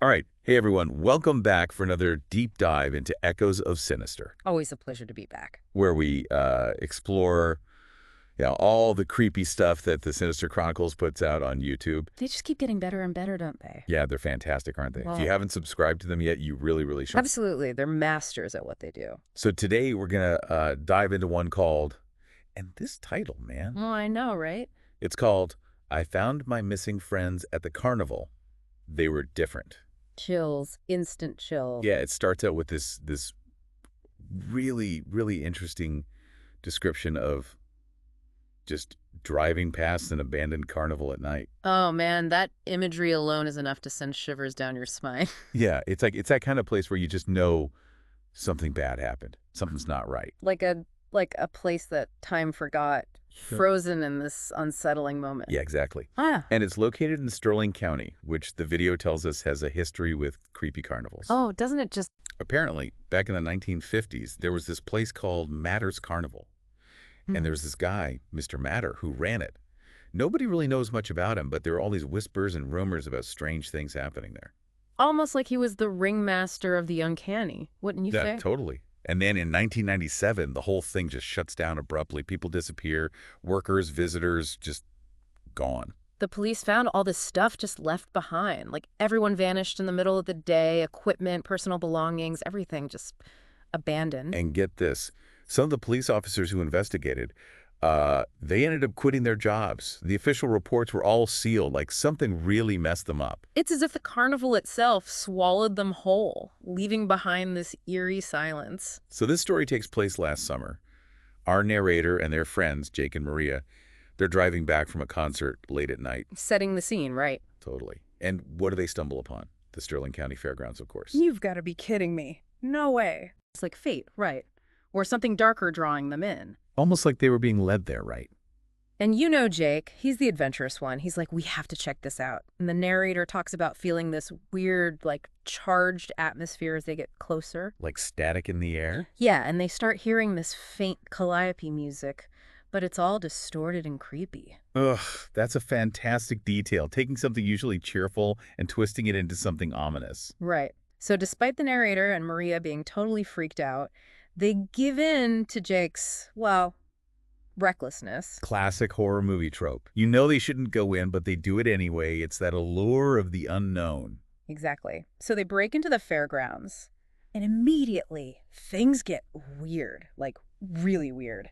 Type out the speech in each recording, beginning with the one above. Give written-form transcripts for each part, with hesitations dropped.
All right. Hey, everyone. Welcome back for another deep dive into Echoes of Sinister, Always a pleasure to be back. where we explore all the creepy stuff that the Sinister Chronicles puts out on YouTube. They just keep getting better and better, don't they? Yeah, they're fantastic, aren't they? If you Well, haven't subscribed to them yet, you really, really should. absolutely. They're masters at what they do. So today we're going to dive into one called, and this title, man, Oh, I know, right? it's called I Found My Missing Friends at the Carnival. They Were Different. Chills, instant chill. Yeah, it starts out with this really, really interesting description of just driving past an abandoned carnival at night. Oh, man, that imagery alone is enough to send shivers down your spine. Yeah, it's that kind of place where you just know something bad happened. Something's not right. like a place that time forgot, Yep. frozen in this unsettling moment. Yeah, exactly. Ah. And it's located in Sterling County, which the video tells us has a history with creepy carnivals. Oh, doesn't it just... Apparently, back in the 1950s, there was this place called Matter's Carnival. And there was this guy, Mr. Matter, who ran it. Nobody really knows much about him, but there are all these whispers and rumors about strange things happening there. Almost like he was the ringmaster of the uncanny, wouldn't you Yeah, say? totally. And then in 1997, the whole thing just shuts down abruptly. People disappear. Workers, visitors, just gone. The police found all this stuff just left behind. Like everyone vanished in the middle of the day, equipment, personal belongings, everything just abandoned. And get this, some of the police officers who investigated, they ended up quitting their jobs. The official reports were all sealed, like something really messed them up. It's as if the carnival itself swallowed them whole, leaving behind this eerie silence. So this story takes place last summer. Our narrator and their friends, Jake and Maria, they're driving back from a concert late at night. Setting the scene, right? Totally. And what do they stumble upon? The Sterling County Fairgrounds, of course. You've got to be kidding me. No way. It's like fate, right? Or something darker drawing them in. Almost like they were being led there, right? And you know Jake, he's the adventurous one. He's like, we have to check this out. And the narrator talks about feeling this weird, like, charged atmosphere as they get closer. Like static in the air? Yeah, and they start hearing this faint calliope music, but it's all distorted and creepy. Ugh, that's a fantastic detail, taking something usually cheerful and twisting it into something ominous. Right. So despite the narrator and Maria being totally freaked out, they give in to Jake's, well, recklessness. Classic horror movie trope. You know they shouldn't go in, but they do it anyway. It's that allure of the unknown. Exactly. So they break into the fairgrounds, and immediately things get weird, like really weird.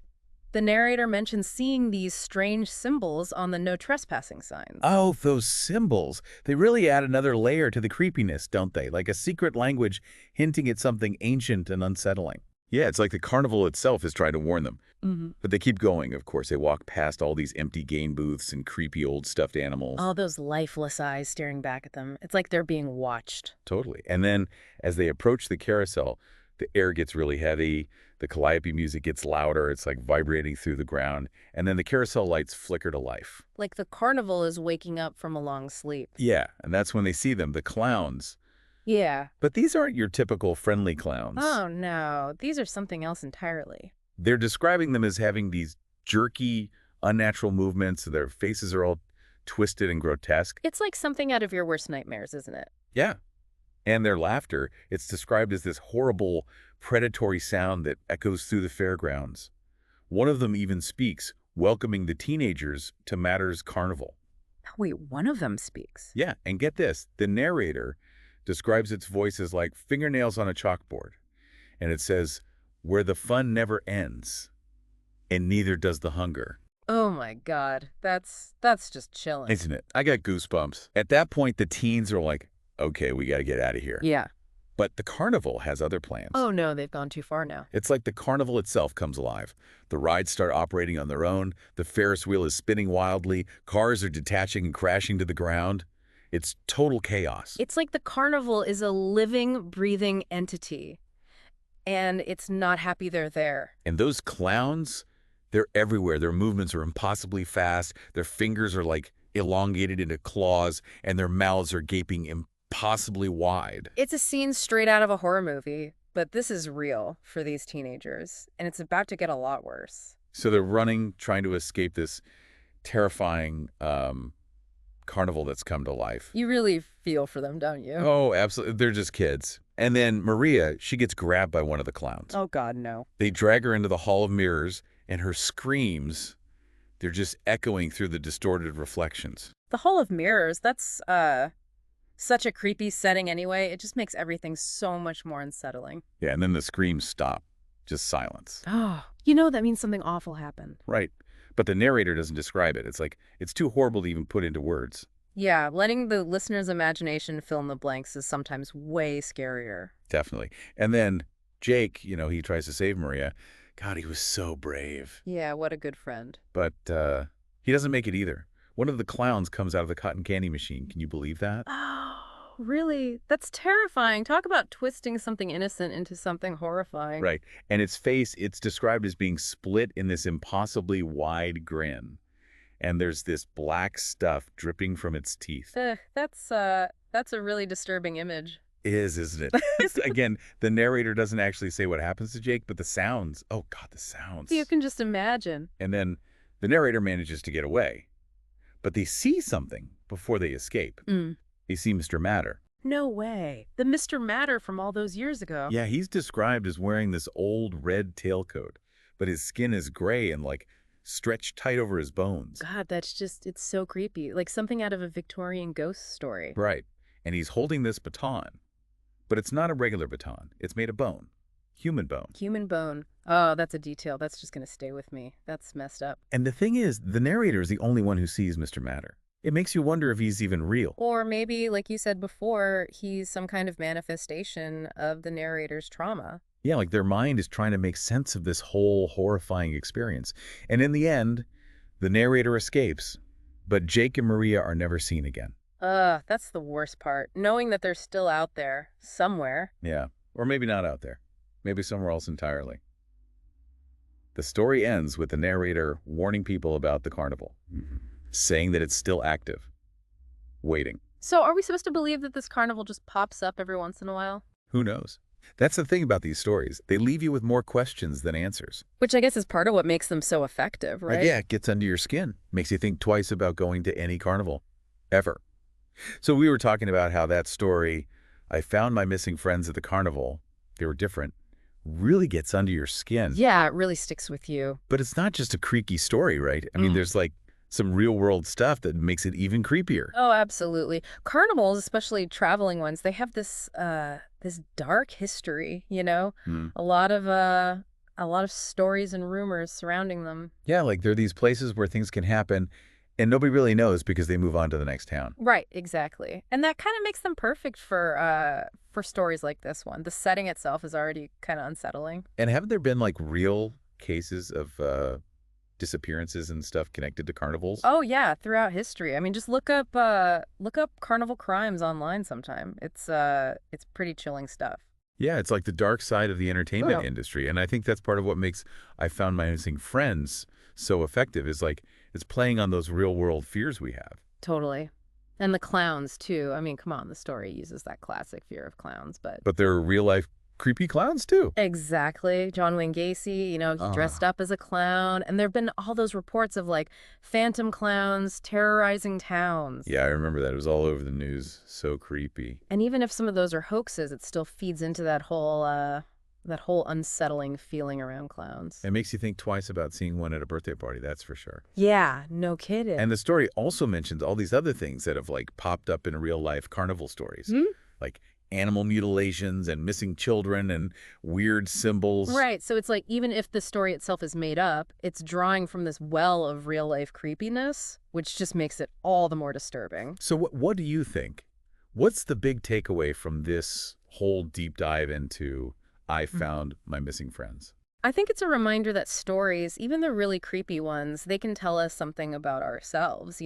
The narrator mentions seeing these strange symbols on the no trespassing signs. Oh, those symbols. They really add another layer to the creepiness, don't they? Like a secret language hinting at something ancient and unsettling. Yeah, it's like the carnival itself is trying to warn them. Mm-hmm. But they keep going, of course. They walk past all these empty game booths and creepy old stuffed animals. All those lifeless eyes staring back at them. It's like they're being watched. Totally. And then as they approach the carousel, the air gets really heavy. The calliope music gets louder. It's like vibrating through the ground. And then the carousel lights flicker to life. Like the carnival is waking up from a long sleep. Yeah, and that's when they see them, the clowns. Yeah. But these aren't your typical friendly clowns. Oh no, these are something else entirely. They're describing them as having these jerky, unnatural movements. Their faces are all twisted and grotesque. It's like something out of your worst nightmares, isn't it? Yeah. And their laughter, it's described as this horrible, predatory sound that echoes through the fairgrounds. One of them even speaks, welcoming the teenagers to Matter's Carnival. Wait, one of them speaks. Yeah, and get this, the narrator describes its voice as like fingernails on a chalkboard. And it says, where the fun never ends, and neither does the hunger. Oh my God, that's just chilling. Isn't it? I got goosebumps. At that point, the teens are like, okay, we got to get out of here. Yeah. But the carnival has other plans. Oh no, they've gone too far now. It's like the carnival itself comes alive. The rides start operating on their own. The Ferris wheel is spinning wildly. Cars are detaching and crashing to the ground. It's total chaos. It's like the carnival is a living, breathing entity, and it's not happy they're there. And those clowns, they're everywhere. Their movements are impossibly fast. Their fingers are like elongated into claws, and their mouths are gaping impossibly wide. It's a scene straight out of a horror movie, but this is real for these teenagers, and it's about to get a lot worse. So they're running, trying to escape this terrifying carnival that's come to life. You really feel for them, don't you? Oh, absolutely. They're just kids. And then Maria, she gets grabbed by one of the clowns. Oh, God, no. They drag her into the Hall of Mirrors, and her screams, they're just echoing through the distorted reflections. The Hall of Mirrors, that's such a creepy setting anyway. It just makes everything so much more unsettling. Yeah, and then the screams stop. Just silence. Oh, you know that means something awful happened. Right. But the narrator doesn't describe it. It's like, it's too horrible to even put into words. Yeah, letting the listener's imagination fill in the blanks is sometimes way scarier. Definitely. And then Jake, he tries to save Maria. God, he was so brave. Yeah, what a good friend. But he doesn't make it either. One of the clowns comes out of the cotton candy machine. Can you believe that? Oh, really? That's terrifying. Talk about twisting something innocent into something horrifying. Right. And its face, it's described as being split in this impossibly wide grin. And there's this black stuff dripping from its teeth. That's a really disturbing image. Isn't it? Again, the narrator doesn't actually say what happens to Jake, but the sounds. Oh, God, the sounds. You can just imagine. And then the narrator manages to get away. But they see something before they escape. They see Mr. Matter. No way. The Mr. Matter from all those years ago. Yeah, he's described as wearing this old red tailcoat, but his skin is gray and stretched tight over his bones. God, it's so creepy. Like something out of a Victorian ghost story. Right. And he's holding this baton. But it's not a regular baton. It's made of bone. Human bone. Human bone. Oh, that's a detail. That's just going to stay with me. That's messed up. And the thing is, the narrator is the only one who sees Mr. Matter. It makes you wonder if he's even real. Or maybe, like you said before, he's some kind of manifestation of the narrator's trauma. Yeah, like their mind is trying to make sense of this whole horrifying experience. And in the end, the narrator escapes, but Jake and Maria are never seen again. That's the worst part. Knowing that they're still out there, somewhere. Yeah, or maybe not out there. Maybe somewhere else entirely. The story ends with the narrator warning people about the carnival, saying that it's still active, waiting. So are we supposed to believe that this carnival just pops up every once in a while? Who knows? That's the thing about these stories. They leave you with more questions than answers. Which I guess is part of what makes them so effective, right? Yeah, it gets under your skin. Makes you think twice about going to any carnival, ever. So we were talking about how that story, I found my missing friends at the carnival, they were different, really gets under your skin. Yeah, it really sticks with you. But it's not just a creaky story, right? I mean, there's some real-world stuff that makes it even creepier. Oh, absolutely. Carnivals, especially traveling ones, they have this this dark history, A lot of stories and rumors surrounding them. Yeah, they're these places where things can happen and nobody really knows because they move on to the next town. Right, exactly. And that kind of makes them perfect for stories like this one. The setting itself is already kind of unsettling. And haven't there been real cases of disappearances and stuff connected to carnivals? Oh yeah, throughout history. I mean, just look up carnival crimes online sometime. It's pretty chilling stuff. Yeah, it's like the dark side of the entertainment industry. And I think that's part of what makes I Found My Missing Friends so effective is it's playing on those real world fears we have. Totally. And the clowns too. I mean, come on, the story uses that classic fear of clowns, But they're real life creepy clowns too. Exactly. John Wayne Gacy, he dressed up as a clown. And there have been all those reports of phantom clowns terrorizing towns. Yeah, I remember that. It was all over the news. So creepy. And even if some of those are hoaxes, it still feeds into that whole unsettling feeling around clowns. It makes you think twice about seeing one at a birthday party, that's for sure. Yeah, no kidding. And the story also mentions all these other things that have popped up in real life carnival stories. Like animal mutilations and missing children and weird symbols. Right. So it's even if the story itself is made up, it's drawing from this well of real life creepiness, which just makes it all the more disturbing. So what do you think? What's the big takeaway from this whole deep dive into I Found My Missing Friends? I think it's a reminder that stories, even the really creepy ones, they can tell us something about ourselves,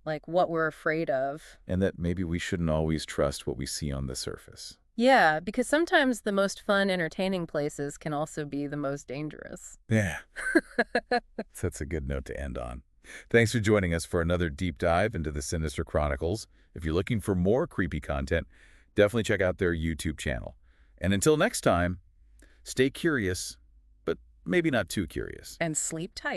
like what we're afraid of. And that maybe we shouldn't always trust what we see on the surface. Yeah, because sometimes the most fun, entertaining places can also be the most dangerous. Yeah. That's a good note to end on. Thanks for joining us for another deep dive into the Sinister Chronicles. If you're looking for more creepy content, definitely check out their YouTube channel. And until next time, stay curious, but maybe not too curious. And sleep tight.